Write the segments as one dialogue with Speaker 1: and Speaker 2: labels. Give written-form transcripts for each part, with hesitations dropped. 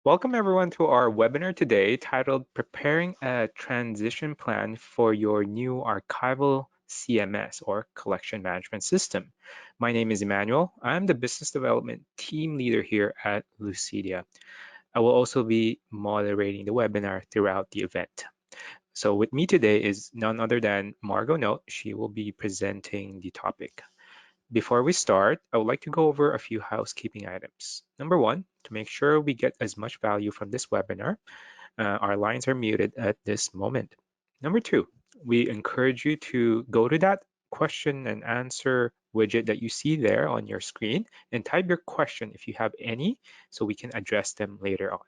Speaker 1: Welcome everyone to our webinar today titled Preparing a Transition Plan for Your New Archival CMS or Collection Management System. My name is Emmanuel. I'm the Business Development Team Leader here at Lucidea. I will also be moderating the webinar throughout the event. So with me today is none other than Margot Note. She will be presenting the topic. Before we start, I would like to go over a few housekeeping items. Number one, to make sure we get as much value from this webinar, our lines are muted at this moment. Number two, we encourage you to go to that question and answer widget that you see there on your screen and type your question if you have any so we can address them later on.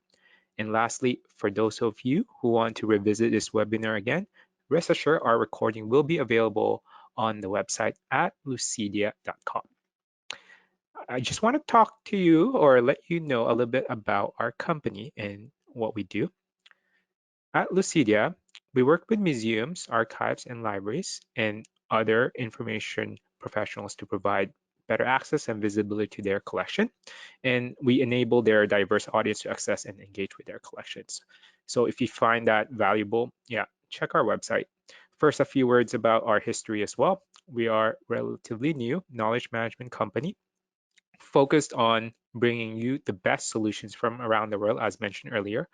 Speaker 1: And lastly, for those of you who want to revisit this webinar again, rest assured our recording will be available on the website at lucidea.com. I just want to talk to you or let you know a little bit about our company and what we do. At Lucidea, we work with museums, archives, and libraries and other information professionals to provide better access and visibility to their collection. And we enable their diverse audience to access and engage with their collections. So if you find that valuable, check our website. First, a few words about our history as well. We are relatively new knowledge management company focused on bringing you the best solutions from around the world, as mentioned earlier.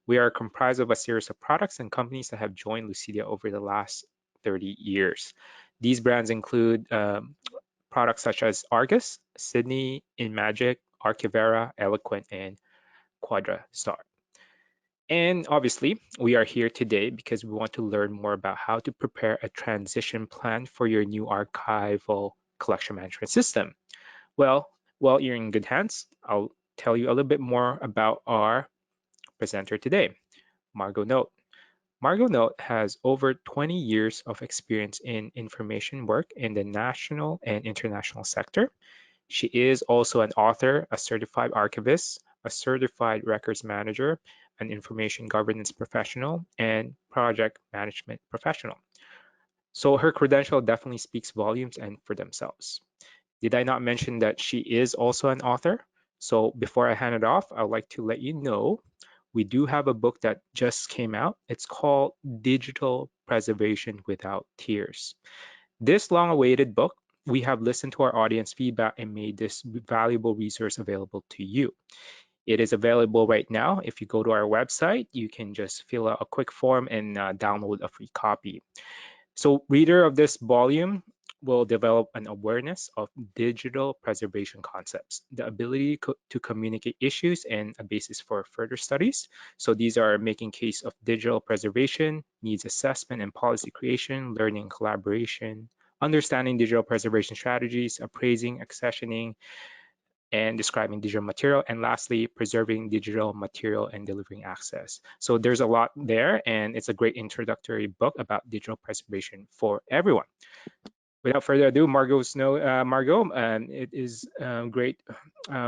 Speaker 1: We are comprised of a series of products and companies that have joined Lucidea over the last 30 years. These brands include products such as Argus, Sydney, InMagic, Archivera, Eloquent, and QuadraStar. And obviously, we are here today because we want to learn more about how to prepare a transition plan for your new archival collection management system. Well, you're in good hands. I'll tell you a little bit more about our presenter today, Margot Note. Margot Note has over 20 years of experience in information work in the national and international sector. She is also an author, a certified archivist, a certified records manager, an information governance professional, and project management professional. So her credential definitely speaks volumes and for themselves. Did I not mention that she is also an author? So before I hand it off, I would like to let you know we do have a book that just came out. It's called Digital Preservation Without Tears. This long-awaited book, we have listened to our audience feedback and made this valuable resource available to you. It is available right now. If you go to our website, you can just fill out a quick form and download a free copy. So reader of this volume will develop an awareness of digital preservation concepts, the ability to communicate issues and a basis for further studies. So these are making case of digital preservation, needs assessment and policy creation, learning collaboration, understanding digital preservation strategies, appraising, accessioning, and describing digital material, and lastly, preserving digital material and delivering access. So there's a lot there, and it's a great introductory book about digital preservation for everyone. Without further ado, Margot, it is great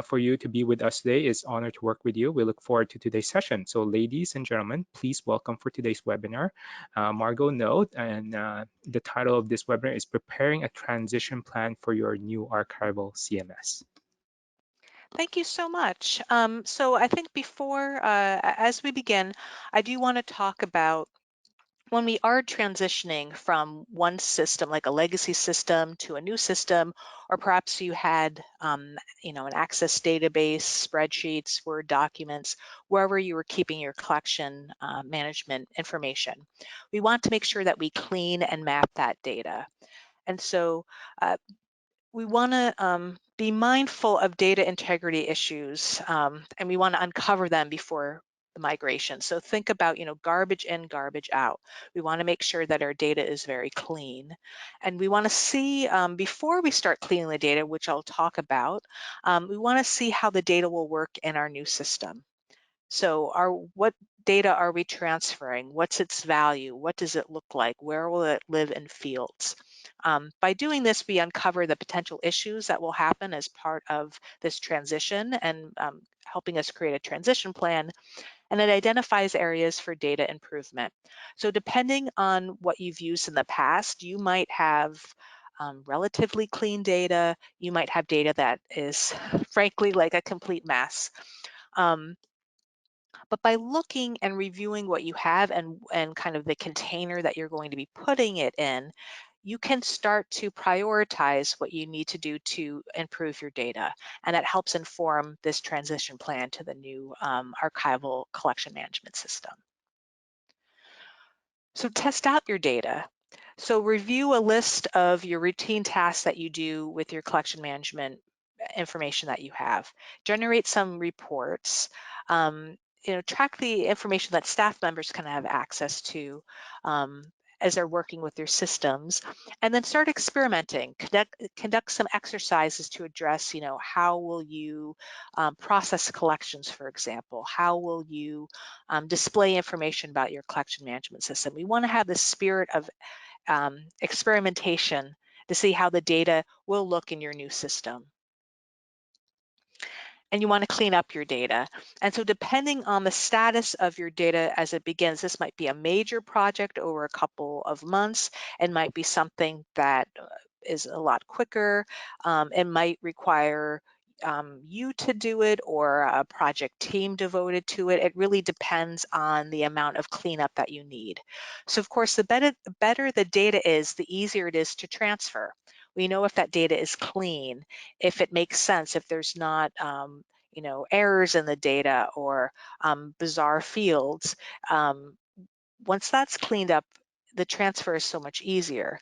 Speaker 1: for you to be with us today. It's an honor to work with you. We look forward to today's session. So ladies and gentlemen, please welcome for today's webinar, Margot Note, and the title of this webinar is Preparing a Transition Plan for Your New Archival CMS.
Speaker 2: Thank you so much. So I think before, as we begin, I do want to talk about when we are transitioning from one system, like a legacy system, to a new system, or perhaps you had, an Access database, spreadsheets, Word documents, wherever you were keeping your collection management information. We want to make sure that we clean and map that data. And so we want to be mindful of data integrity issues, and we want to uncover them before the migration. So think about, garbage in, garbage out. We want to make sure that our data is very clean. And we want to see, before we start cleaning the data, which I'll talk about, we want to see how the data will work in our new system. So what data are we transferring? What's its value? What does it look like? Where will it live in fields? By doing this, we uncover the potential issues that will happen as part of this transition and helping us create a transition plan. And it identifies areas for data improvement. So depending on what you've used in the past, you might have relatively clean data. You might have data that is frankly like a complete mess. But by looking and reviewing what you have and kind of the container that you're going to be putting it in, you can start to prioritize what you need to do to improve your data. And that helps inform this transition plan to the new archival collection management system. So test out your data. So review a list of your routine tasks that you do with your collection management information that you have. Generate some reports. Um, track the information that staff members can have access to um, as they're working with their systems, and then start experimenting. Conduct some exercises to address, how will you process collections, for example? How will you display information about your collection management system? We want to have the spirit of experimentation to see how the data will look in your new system. And you want to clean up your data. And so depending on the status of your data as it begins, this might be a major project over a couple of months. It might be something that is a lot quicker. It might require you to do it or a project team devoted to it. It really depends on the amount of cleanup that you need. So of course, the better the data is, the easier it is to transfer. We know if that data is clean, if it makes sense, if there's not errors in the data or bizarre fields. Once that's cleaned up, the transfer is so much easier.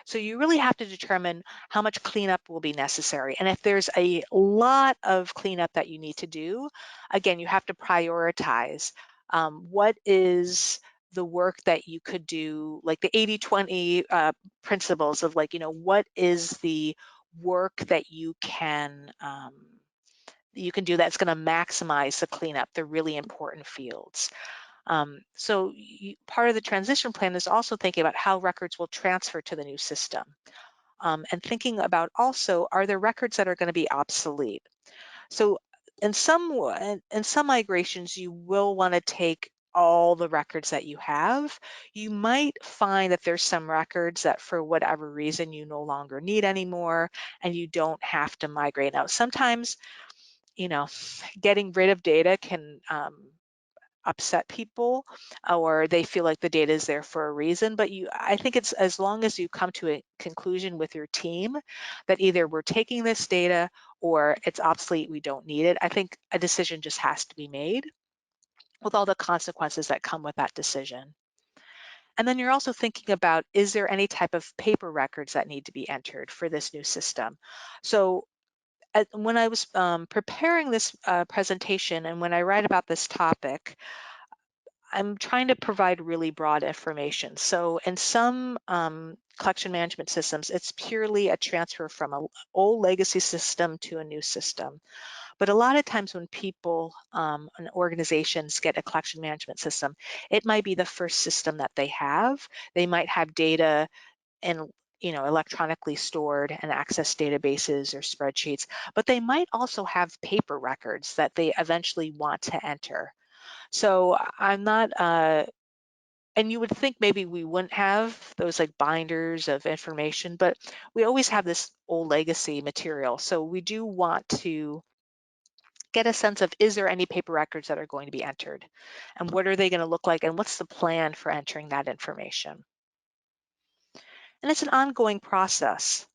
Speaker 2: So you really have to determine how much cleanup will be necessary. And if there's a lot of cleanup that you need to do, again, you have to prioritize what is the work that you could do, like the 80-20 principles of what is the work that you can do that's going to maximize the cleanup, the really important fields. Part of the transition plan is also thinking about how records will transfer to the new system. And thinking about also, are there records that are going to be obsolete? So in some migrations, you will want to take all the records that you have. You might find that there's some records that for whatever reason you no longer need anymore and you don't have to migrate. Now, sometimes, getting rid of data can upset people or they feel like the data is there for a reason, but I think it's as long as you come to a conclusion with your team that either we're taking this data or it's obsolete, we don't need it, I think a decision just has to be made with all the consequences that come with that decision. And then you're also thinking about, is there any type of paper records that need to be entered for this new system? So when I was preparing this presentation and when I write about this topic, I'm trying to provide really broad information. So in some collection management systems, it's purely a transfer from an old legacy system to a new system. But a lot of times when people and organizations get a collection management system, it might be the first system that they have. They might have data in electronically stored and access databases or spreadsheets, but they might also have paper records that they eventually want to enter. So I'm not, and you would think maybe we wouldn't have those like binders of information, but we always have this old legacy material. So we do want to get a sense of, is there any paper records that are going to be entered? And what are they going to look like? And what's the plan for entering that information? And it's an ongoing process.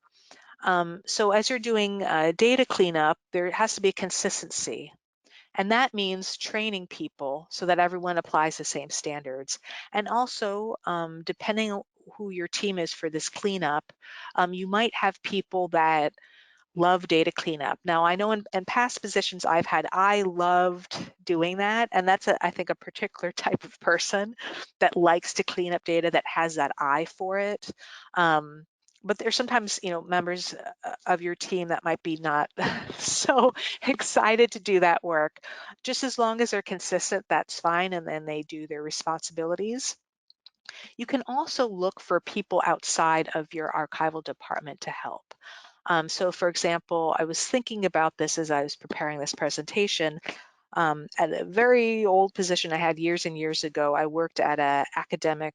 Speaker 2: So as you're doing data cleanup, there has to be consistency. And that means training people so that everyone applies the same standards. And also, depending on who your team is for this cleanup, you might have people that love data cleanup. Now, I know in past positions I've had, I loved doing that. And that's, I think, a particular type of person that likes to clean up data, that has that eye for it. But there's sometimes, members of your team that might be not so excited to do that work. Just as long as they're consistent, that's fine, and then they do their responsibilities. You can also look for people outside of your archival department to help. So for example, I was thinking about this as I was preparing this presentation. At a very old position I had years and years ago, I worked at an academic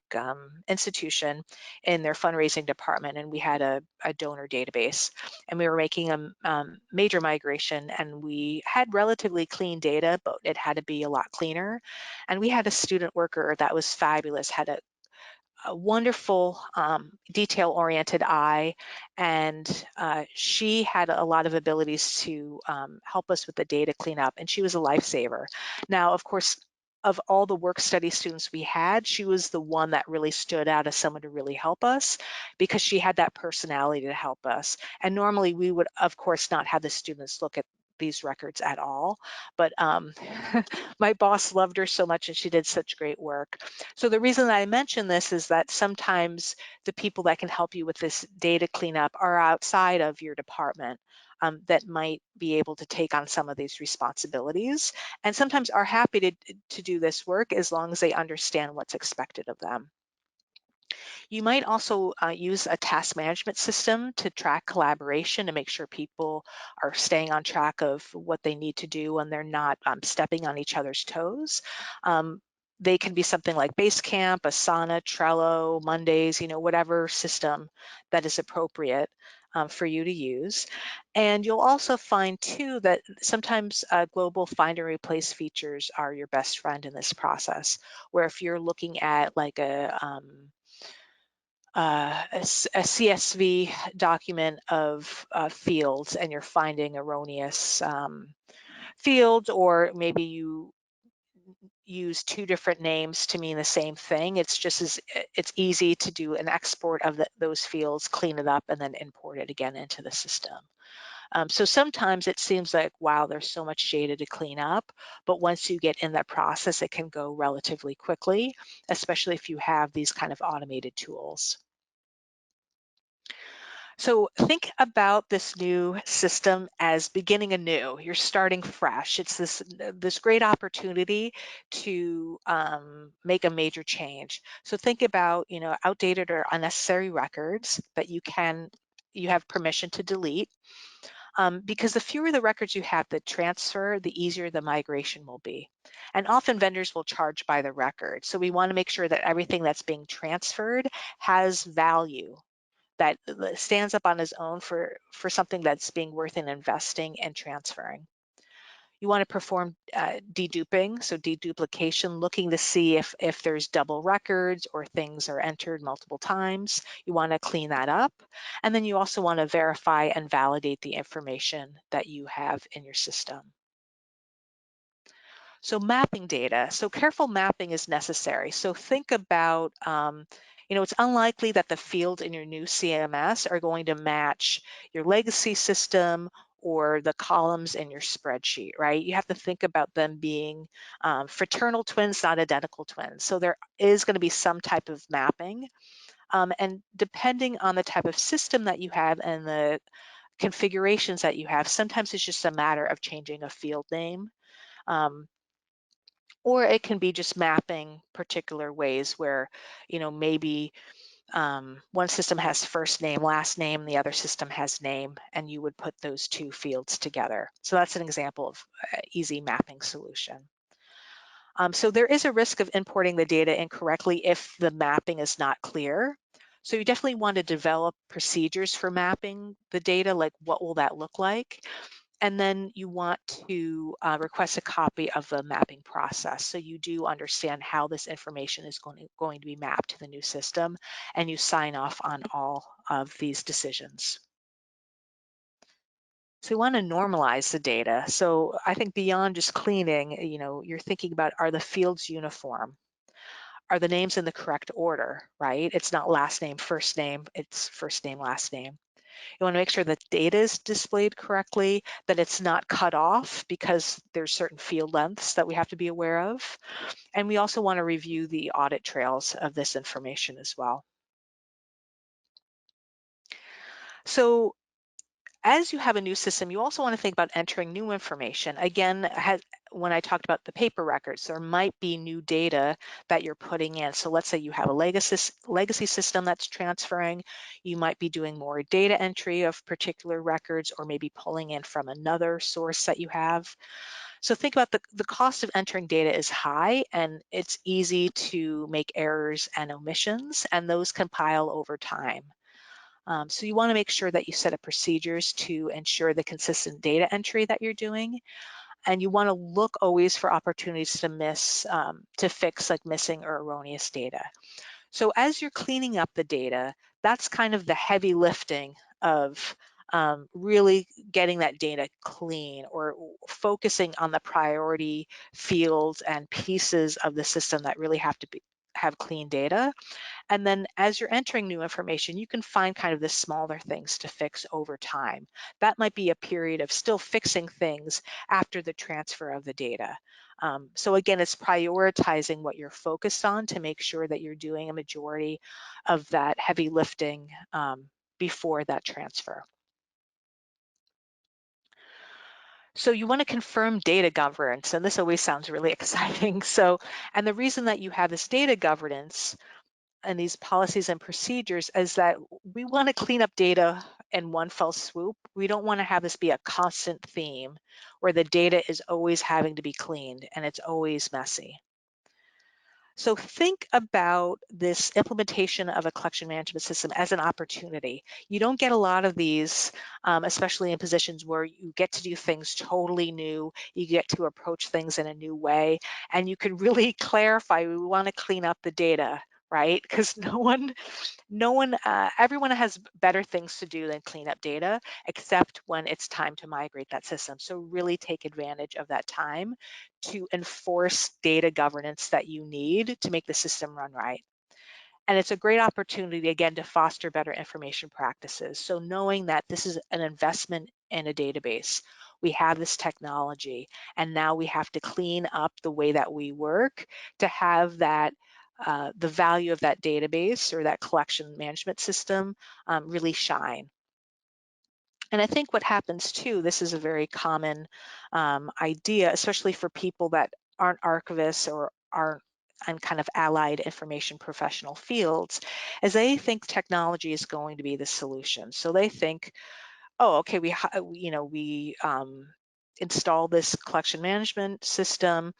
Speaker 2: institution in their fundraising department, and we had a donor database, and we were making a major migration, and we had relatively clean data, but it had to be a lot cleaner. And we had a student worker that was fabulous, had a wonderful detail-oriented eye, and she had a lot of abilities to help us with the data cleanup, and she was a lifesaver. Now, of course, of all the work study students we had, she was the one that really stood out as someone to really help us because she had that personality to help us. And normally we would, of course, not have the students look at these records at all, but my boss loved her so much and she did such great work. So the reason I mention this is that sometimes the people that can help you with this data cleanup are outside of your department, that might be able to take on some of these responsibilities, and sometimes are happy to do this work as long as they understand what's expected of them. You might also use a task management system to track collaboration and make sure people are staying on track of what they need to do and they're not stepping on each other's toes. They can be something like Basecamp, Asana, Trello, Mondays, whatever system that is appropriate for you to use. And you'll also find too that sometimes global find and replace features are your best friend in this process, where if you're looking at like a CSV document of fields and you're finding erroneous fields, or maybe you use two different names to mean the same thing. It's easy to do an export of those fields, clean it up, and then import it again into the system. So sometimes it seems like, wow, there's so much data to clean up, but once you get in that process, it can go relatively quickly, especially if you have these kind of automated tools. So think about this new system as beginning anew. You're starting fresh. It's this great opportunity to make a major change. So think about outdated or unnecessary records that you have permission to delete. Because the fewer the records you have that transfer, the easier the migration will be. And often vendors will charge by the record. So we want to make sure that everything that's being transferred has value, that stands up on its own for something that's being worth in investing and transferring. You want to perform deduping, so deduplication, looking to see if there's double records or things are entered multiple times. You want to clean that up. And then you also want to verify and validate the information that you have in your system. So mapping data. So careful mapping is necessary. So think about, it's unlikely that the fields in your new CMS are going to match your legacy system or the columns in your spreadsheet, right? You have to think about them being fraternal twins, not identical twins. So there is going to be some type of mapping. And depending on the type of system that you have and the configurations that you have, sometimes it's just a matter of changing a field name. Or it can be just mapping particular ways where, maybe one system has first name, last name, the other system has name, and you would put those two fields together. So that's an example of easy mapping solution. So there is a risk of importing the data incorrectly if the mapping is not clear. So you definitely want to develop procedures for mapping the data, like what will that look like? And then you want to request a copy of the mapping process. So you do understand how this information is going to be mapped to the new system, and you sign off on all of these decisions. So you want to normalize the data. So I think beyond just cleaning, you're thinking about, are the fields uniform? Are the names in the correct order, right? It's not last name, it's first name, last name. You want to make sure that data is displayed correctly, that it's not cut off because there's certain field lengths that we have to be aware of. And we also want to review the audit trails of this information as well. So as you have a new system, you also want to think about entering new information. Again, when I talked about the paper records, there might be new data that you're putting in. So let's say you have a legacy system that's transferring. You might be doing more data entry of particular records, or maybe pulling in from another source that you have. So think about the cost of entering data is high, and it's easy to make errors and omissions, and those can pile over time. So you want to make sure that you set up procedures to ensure the consistent data entry that you're doing, and you want to look always for opportunities to fix like missing or erroneous data. So as you're cleaning up the data, that's kind of the heavy lifting of really getting that data clean, or focusing on the priority fields and pieces of the system that really have clean data. And then as you're entering new information, you can find kind of the smaller things to fix over time. That might be a period of still fixing things after the transfer of the data. So again, it's prioritizing what you're focused on to make sure that you're doing a majority of that heavy lifting before that transfer. So you want to confirm data governance, and this always sounds really exciting. And the reason that you have this data governance and these policies and procedures is that we want to clean up data in one fell swoop. We don't want to have this be a constant theme where the data is always having to be cleaned and it's always messy. So think about this implementation of a collection management system as an opportunity. You don't get a lot of these, especially in positions where you get to do things totally new, you get to approach things in a new way, and you can really clarify, we want to clean up the data, right? Because everyone has better things to do than clean up data, except when it's time to migrate that system. So really take advantage of that time to enforce data governance that you need to make the system run right. And it's a great opportunity, again, to foster better information practices. So knowing that this is an investment in a database, we have this technology, and now we have to clean up the way that we work to have that the value of that database or that collection management system really shine. And I think what happens too, this is a very common idea, especially for people that aren't archivists or aren't in kind of allied information professional fields, is they think technology is going to be the solution. So they think, oh, okay, we install this collection management system,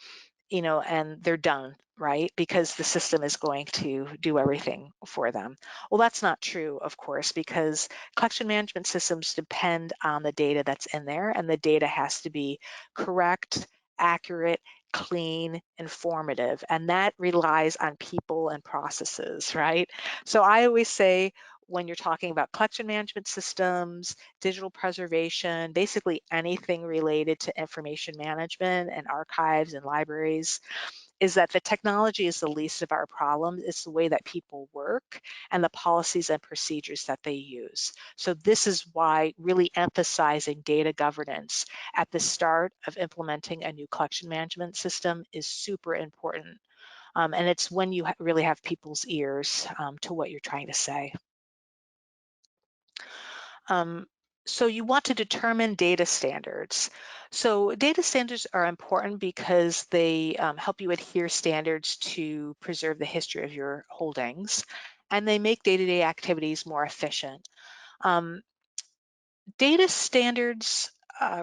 Speaker 2: and they're done, right? Because the system is going to do everything for them. Well, that's not true, of course, because collection management systems depend on the data that's in there, and the data has to be correct, accurate, clean, informative, and that relies on people and processes, right? So I always say, when you're talking about collection management systems, digital preservation, basically anything related to information management and archives and libraries, is that the technology is the least of our problems. It's the way that people work and the policies and procedures that they use. So this is why really emphasizing data governance at the start of implementing a new collection management system is super important. And it's when you really have people's ears to what you're trying to say. Um, so you want to determine data standards. So data standards are important because they help you adhere standards to preserve the history of your holdings, and they make day-to-day activities more efficient. Um, Data standards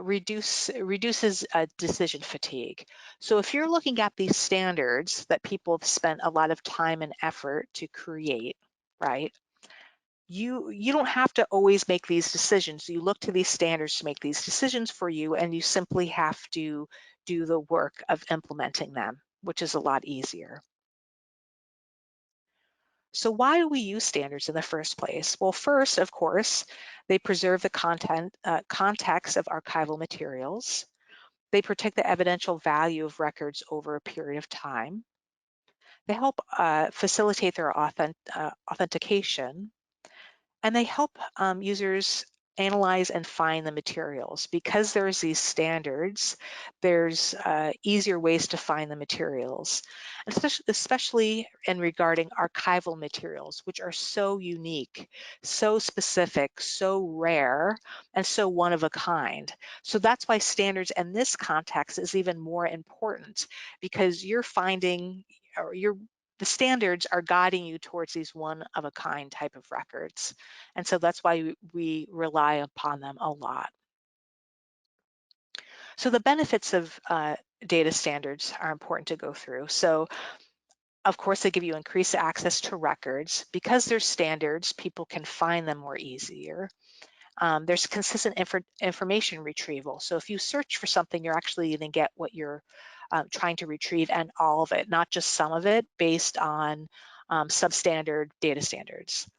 Speaker 2: reduces decision fatigue. So if you're looking at these standards that people have spent a lot of time and effort to create, right? You don't have to always make these decisions. You look to these standards to make these decisions for you, and you simply have to do the work of implementing them, which is a lot easier. So why do we use standards in the first place? Well, first, of course, they preserve the context of archival materials. They protect the evidential value of records over a period of time. They help facilitate their authentication. And they help users analyze and find the materials. Because there's these standards, there's easier ways to find the materials, especially in regarding archival materials, which are so unique, so specific, so rare, and so one of a kind. So that's why standards in this context is even more important, because you're finding, or the standards are guiding you towards these one-of-a-kind type of records. And so that's why we rely upon them a lot. So the benefits of data standards are important to go through. So of course, they give you increased access to records. Because they're standards, people can find them more easier. There's consistent information retrieval. So if you search for something, you're actually going to get what you're trying to retrieve and all of it, not just some of it based on substandard data standards.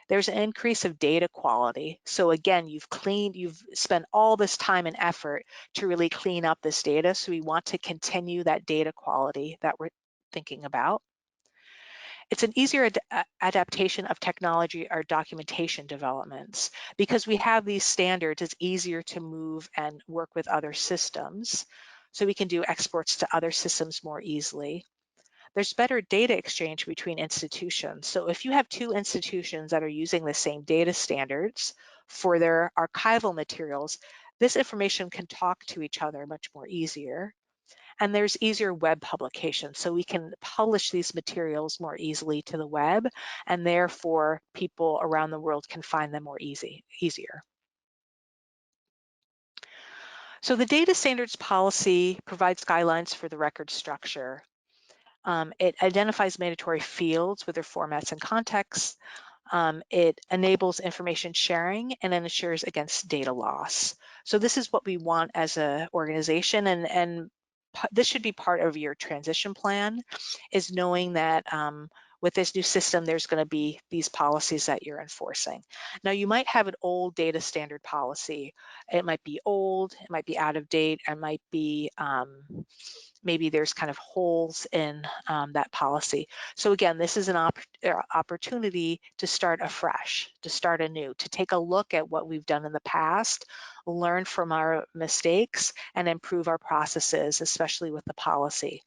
Speaker 2: There's an increase of data quality. So again, you've spent all this time and effort to really clean up this data. So we want to continue that data quality that we're thinking about. It's an easier adaptation of technology or documentation developments. Because we have these standards, it's easier to move and work with other systems. So we can do exports to other systems more easily. There's better data exchange between institutions. So if you have two institutions that are using the same data standards for their archival materials, this information can talk to each other much more easier. And there's easier web publication. So we can publish these materials more easily to the web, and therefore people around the world can find them more easier. So the data standards policy provides guidelines for the record structure. It identifies mandatory fields with their formats and contexts. It enables information sharing and ensures against data loss. So this is what we want as an organization, and this should be part of your transition plan, is knowing that with this new system, there's going to be these policies that you're enforcing. Now, you might have an old data standard policy. It might be old, it might be out of date, it might be maybe there's kind of holes in that policy. So again, this is an opportunity to start afresh, to start anew, to take a look at what we've done in the past, learn from our mistakes, and improve our processes, especially with the policy.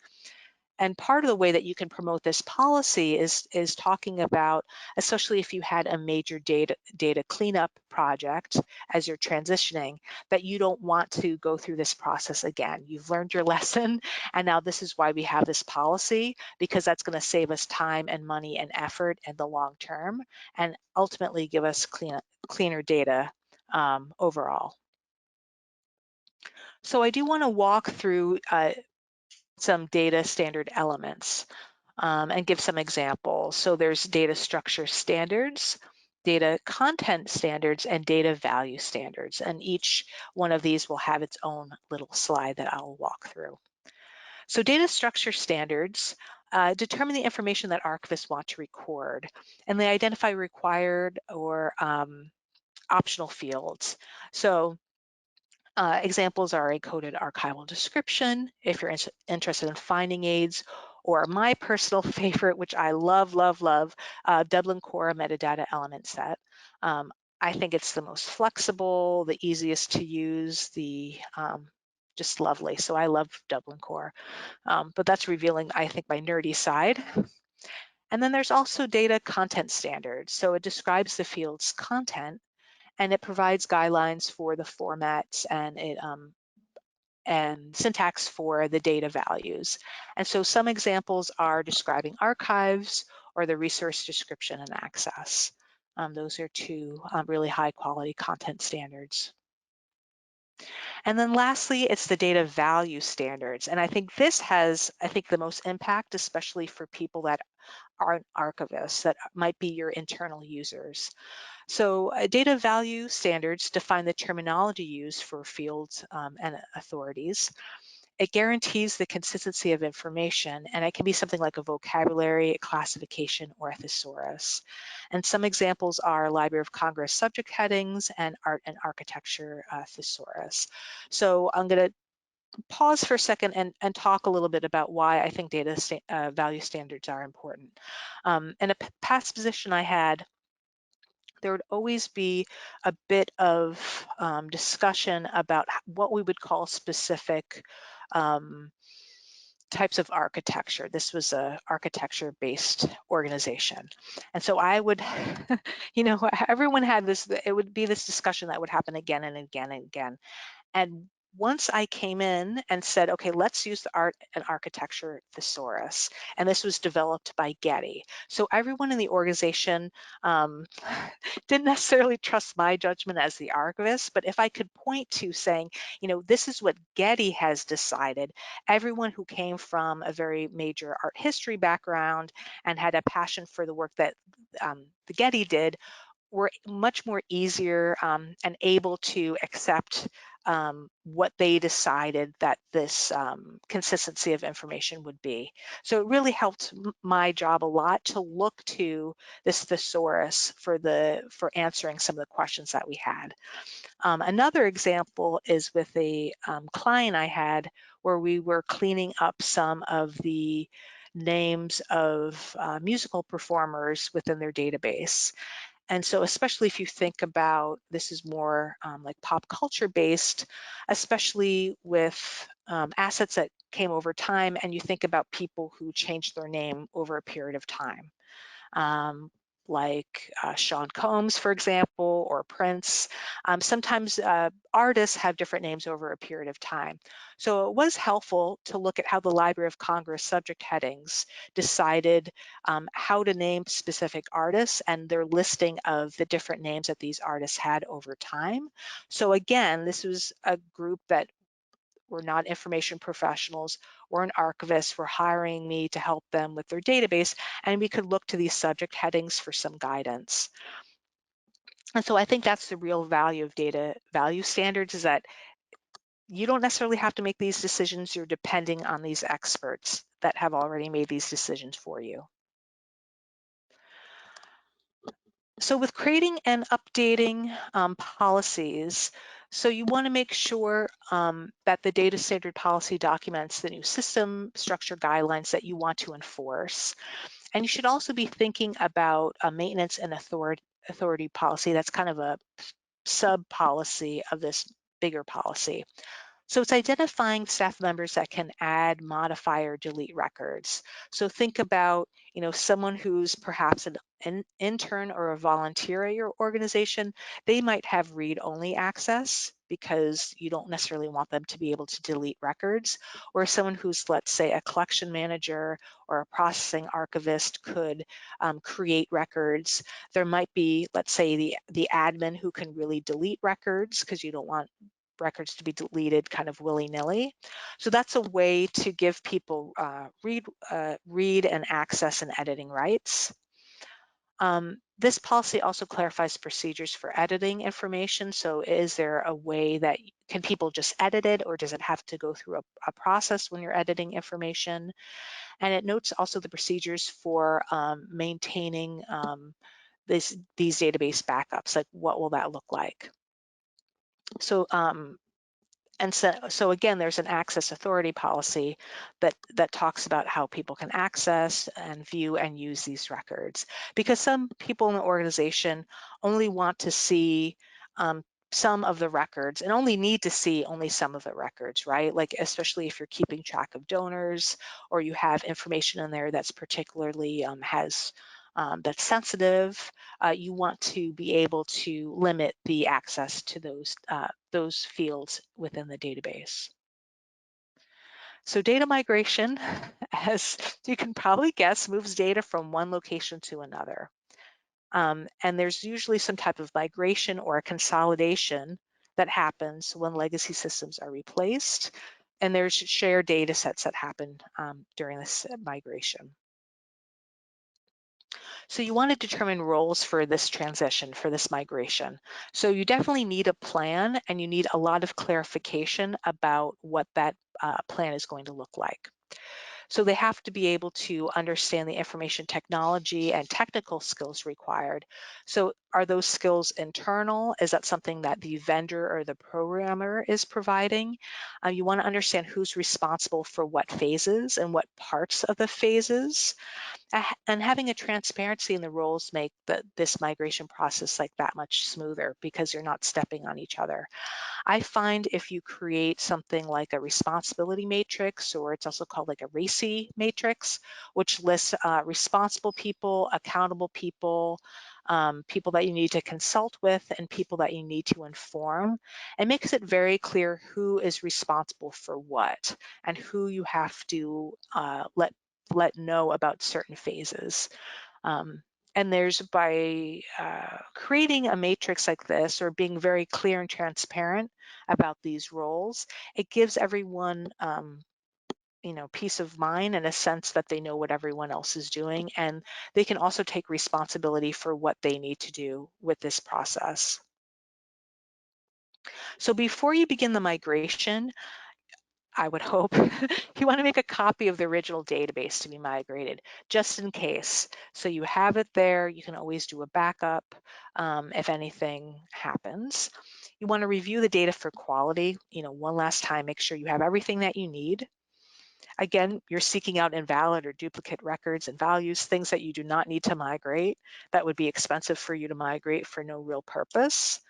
Speaker 2: And part of the way that you can promote this policy is talking about, especially if you had a major data cleanup project as you're transitioning, that you don't want to go through this process again. You've learned your lesson, and now this is why we have this policy, because that's going to save us time and money and effort in the long term, and ultimately give us cleaner data overall. So I do want to walk through some data standard elements and give some examples. So there's data structure standards, data content standards, and data value standards. And each one of these will have its own little slide that I'll walk through. So data structure standards determine the information that archivists want to record, and they identify required or optional fields. So examples are a coded archival description, if you're interested in finding aids, or my personal favorite, which I love, Dublin Core metadata element set. I think it's the most flexible, the easiest to use, just lovely. So I love Dublin Core, but that's revealing, I think, my nerdy side. And then there's also data content standards. So it describes the field's content, and it provides guidelines for the formats and syntax for the data values. And so some examples are describing archives or the resource description and access. Those are two really high quality content standards. And then lastly, it's the data value standards. And I think this has, the most impact, especially for people that aren't archivists, that might be your internal users. So data value standards define the terminology used for fields and authorities. It guarantees the consistency of information, and it can be something like a vocabulary, a classification, or a thesaurus. And some examples are Library of Congress subject headings and art and architecture thesaurus. So I'm going to pause for a second and talk a little bit about why I think data value standards are important. In a past position I had, there would always be a bit of discussion about what we would call specific types of architecture. This was a architecture-based organization. And so I would, everyone had this, it would be this discussion that would happen again and again and again. And once I came in and said, okay, let's use the art and architecture thesaurus, and this was developed by Getty. So everyone in the organization um, didn't necessarily trust my judgment as the archivist, but if I could point to saying, this is what Getty has decided, everyone who came from a very major art history background and had a passion for the work that the Getty did were much more easier and able to accept what they decided that this consistency of information would be. So it really helped my job a lot to look to this thesaurus for answering some of the questions that we had. Another example is with a client I had where we were cleaning up some of the names of musical performers within their database. And so especially if you think about, this is more like pop culture based, especially with assets that came over time, and you think about people who changed their name over a period of time. Like Sean Combs, for example, or Prince. Sometimes artists have different names over a period of time. So it was helpful to look at how the Library of Congress subject headings decided how to name specific artists and their listing of the different names that these artists had over time. So again, this was a group that were not information professionals or an archivist were hiring me to help them with their database, and we could look to these subject headings for some guidance. And so I think that's the real value of data value standards, is that you don't necessarily have to make these decisions. You're depending on these experts that have already made these decisions for you. So with creating and updating policies, so you want to make sure that the data standard policy documents the new system structure guidelines that you want to enforce. And you should also be thinking about a maintenance and authority policy. That's kind of a sub policy of this bigger policy. So it's identifying staff members that can add, modify, or delete records. So think about, someone who's perhaps an intern or a volunteer at your organization. They might have read-only access because you don't necessarily want them to be able to delete records. Or someone who's, let's say, a collection manager or a processing archivist could create records. There might be, let's say, the admin who can really delete records because you don't want records to be deleted kind of willy-nilly. So that's a way to give people read and access and editing rights. This policy also clarifies procedures for editing information. So is there a way that can people just edit it, or does it have to go through a process when you're editing information? And it notes also the procedures for maintaining these database backups, like what will that look like? So and so again, there's an access authority policy that talks about how people can access and view and use these records. Because some people in the organization only want to see some of the records and only need to see only some of the records, right? Like especially if you're keeping track of donors or you have information in there that's particularly that's sensitive, you want to be able to limit the access to those fields within the database. So data migration, as you can probably guess, moves data from one location to another. And there's usually some type of migration or a consolidation that happens when legacy systems are replaced. And there's shared data sets that happen during this migration. So you want to determine roles for this transition, for this migration. So you definitely need a plan, and you need a lot of clarification about what that plan is going to look like. So they have to be able to understand the information technology and technical skills required. So are those skills internal? Is that something that the vendor or the programmer is providing? You want to understand who's responsible for what phases and what parts of the phases. And having a transparency in the roles make this migration process like that much smoother because you're not stepping on each other. I find if you create something like a responsibility matrix, or it's also called like a RACI matrix, which lists responsible people, accountable people, people that you need to consult with, and people that you need to inform, and makes it very clear who is responsible for what and who you have to let know about certain phases. And there's by creating a matrix like this, or being very clear and transparent about these roles, it gives everyone peace of mind and a sense that they know what everyone else is doing, and they can also take responsibility for what they need to do with this process. So before you begin the migration, I would hope you want to make a copy of the original database to be migrated, just in case. So you have it there. You can always do a backup if anything happens. You want to review the data for quality. One last time, make sure you have everything that you need. Again, you're seeking out invalid or duplicate records and values, things that you do not need to migrate, that would be expensive for you to migrate for no real purpose.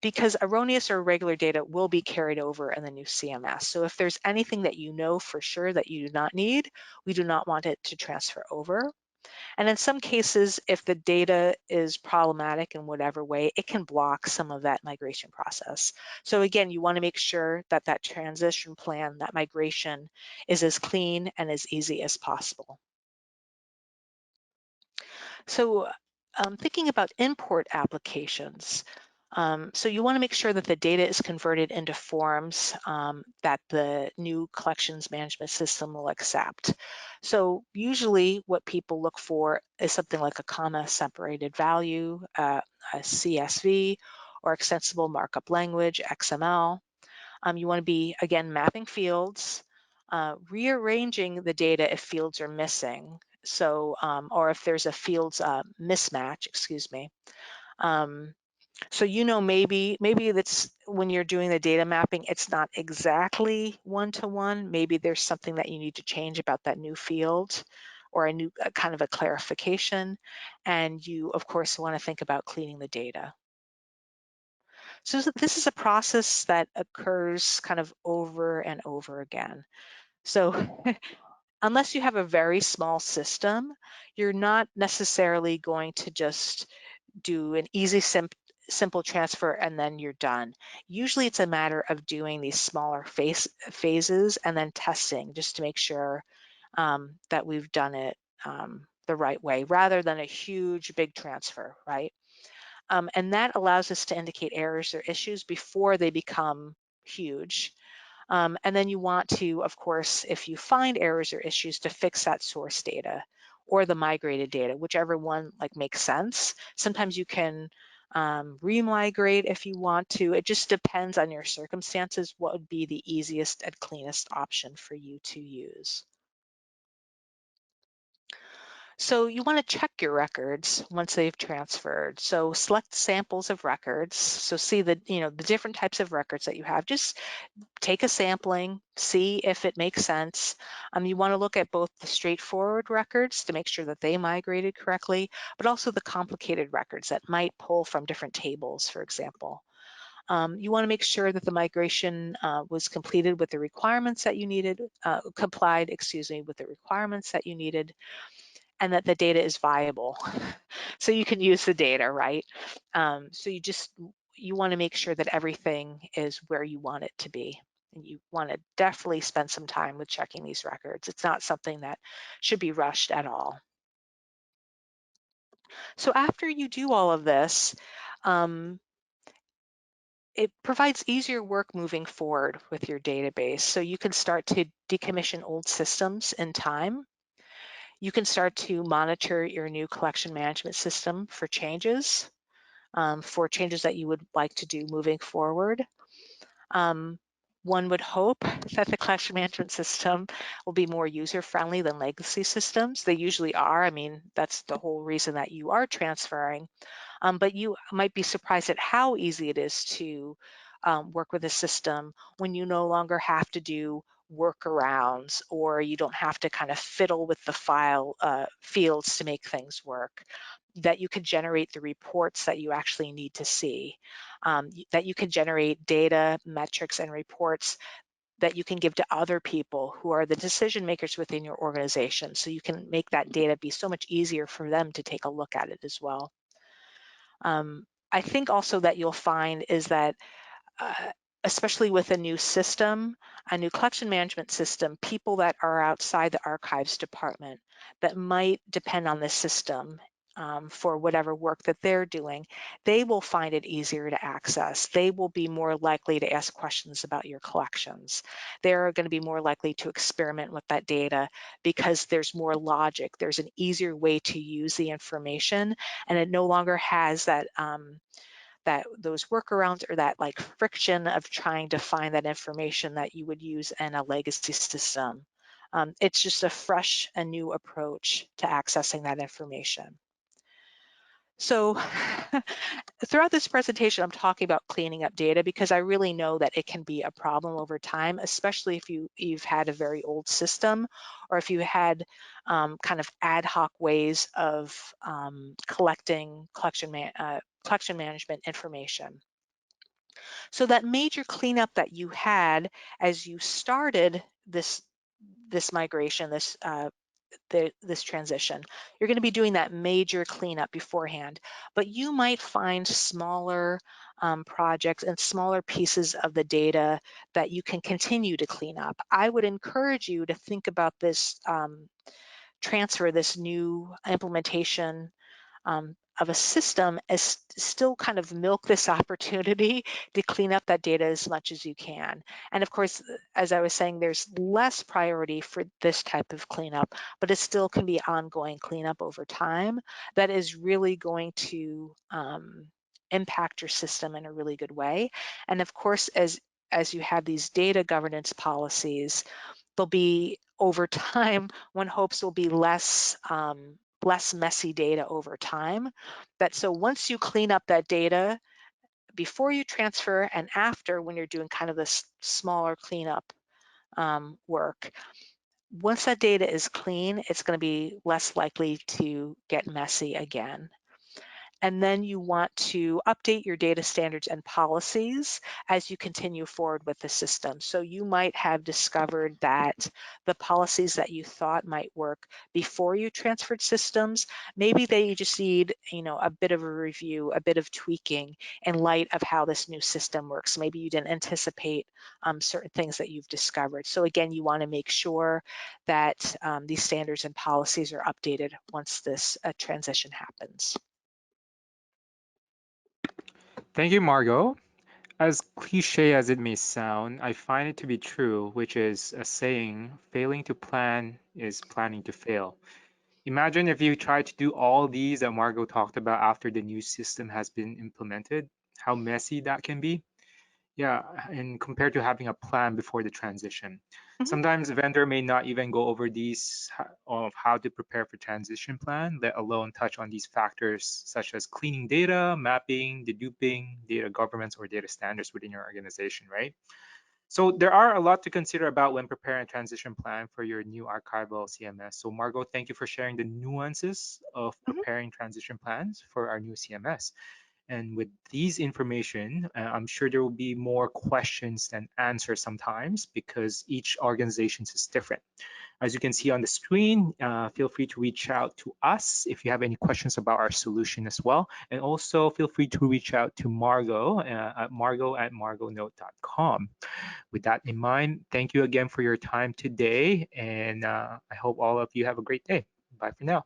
Speaker 2: Because erroneous or irregular data will be carried over in the new CMS. So if there's anything that you know for sure that you do not need, we do not want it to transfer over. And in some cases, if the data is problematic in whatever way, it can block some of that migration process. So again, you want to make sure that that transition plan, that migration, is as clean and as easy as possible. So thinking about import applications, so you want to make sure that the data is converted into forms that the new collections management system will accept. So usually what people look for is something like a comma separated value, a CSV, or extensible markup language, XML. You want to be, again, mapping fields, rearranging the data if fields are missing. So, or if there's a fields mismatch, excuse me. So maybe that's when you're doing the data mapping, it's not exactly one-to-one. Maybe there's something that you need to change about that new field, or a new kind of a clarification. And you, of course, want to think about cleaning the data. So this is a process that occurs kind of over and over again. So unless you have a very small system, you're not necessarily going to just do an easy, simple transfer and then you're done. Usually it's a matter of doing these smaller phases and then testing, just to make sure that we've done it the right way, rather than a huge, big transfer, right? And that allows us to indicate errors or issues before they become huge. And then you want to, of course, if you find errors or issues, to fix that source data or the migrated data, whichever one makes sense. Sometimes you can remigrate if you want to. It just depends on your circumstances what would be the easiest and cleanest option for you to use. So you want to check your records once they've transferred. So select samples of records. So see the different types of records that you have. Just take a sampling, see if it makes sense. You want to look at both the straightforward records to make sure that they migrated correctly, but also the complicated records that might pull from different tables, for example. You want to make sure that the migration was completed with the requirements that you needed, complied, excuse me, with the requirements that you needed, and that the data is viable. So you can use the data, right? So you want to make sure that everything is where you want it to be. And you want to definitely spend some time with checking these records. It's not something that should be rushed at all. So after you do all of this, it provides easier work moving forward with your database. So you can start to decommission old systems in time. You can start to monitor your new collection management system for changes that you would like to do moving forward. One would hope that the collection management system will be more user-friendly than legacy systems. They usually are. I mean, that's the whole reason that you are transferring. But you might be surprised at how easy it is to work with a system when you no longer have to do workarounds, or you don't have to kind of fiddle with the file fields to make things work, that you can generate the reports that you actually need to see, that you can generate data, metrics, and reports that you can give to other people who are the decision makers within your organization. So you can make that data be so much easier for them to take a look at it as well. I think also that you'll find is that especially with a new system, a new collection management system, people that are outside the archives department that might depend on this system for whatever work that they're doing, they will find it easier to access. They will be more likely to ask questions about your collections. They're going to be more likely to experiment with that data because there's more logic. There's an easier way to use the information, and it no longer has that those workarounds or that like friction of trying to find that information that you would use in a legacy system. It's just a fresh and new approach to accessing that information. So throughout this presentation, I'm talking about cleaning up data because I really know that it can be a problem over time, especially if you've had a very old system or if you had kind of ad hoc ways of collecting collection management information. So that major cleanup that you had as you started this migration, this transition, you're going to be doing that major cleanup beforehand, but you might find smaller projects and smaller pieces of the data that you can continue to clean up. I would encourage you to think about this transfer, this new implementation of a system as still kind of milk this opportunity to clean up that data as much as you can. And of course, as I was saying, there's less priority for this type of cleanup, but it still can be ongoing cleanup over time that is really going to impact your system in a really good way. And of course, as you have these data governance policies, there'll be over time, one hopes will be less messy data over time. So once you clean up that data, before you transfer and after when you're doing kind of this smaller cleanup work, once that data is clean, it's going to be less likely to get messy again. And then you want to update your data standards and policies as you continue forward with the system. So you might have discovered that the policies that you thought might work before you transferred systems, maybe they just need, a bit of a review, a bit of tweaking in light of how this new system works. Maybe you didn't anticipate certain things that you've discovered. So again, you want to make sure that these standards and policies are updated once this transition happens.
Speaker 1: Thank you, Margot. As cliche as it may sound, I find it to be true, which is a saying, failing to plan is planning to fail. Imagine if you try to do all these that Margot talked about after the new system has been implemented, how messy that can be. Yeah, and compared to having a plan before the transition.
Speaker 2: Mhm.
Speaker 1: Sometimes a vendor may not even go over these of how to prepare for transition plan, let alone touch on these factors such as cleaning data, mapping, deduping, data governance, or data standards within your organization, right? So there are a lot to consider about when preparing a transition plan for your new archival CMS. So Margot, thank you for sharing the nuances of
Speaker 2: Mhm.
Speaker 1: preparing transition plans for our new CMS. And with these information, I'm sure there will be more questions than answers sometimes because each organization is different. As you can see on the screen, feel free to reach out to us if you have any questions about our solution as well. And also feel free to reach out to Margot at margot@margotnote.com. With that in mind, thank you again for your time today. And I hope all of you have a great day. Bye for now.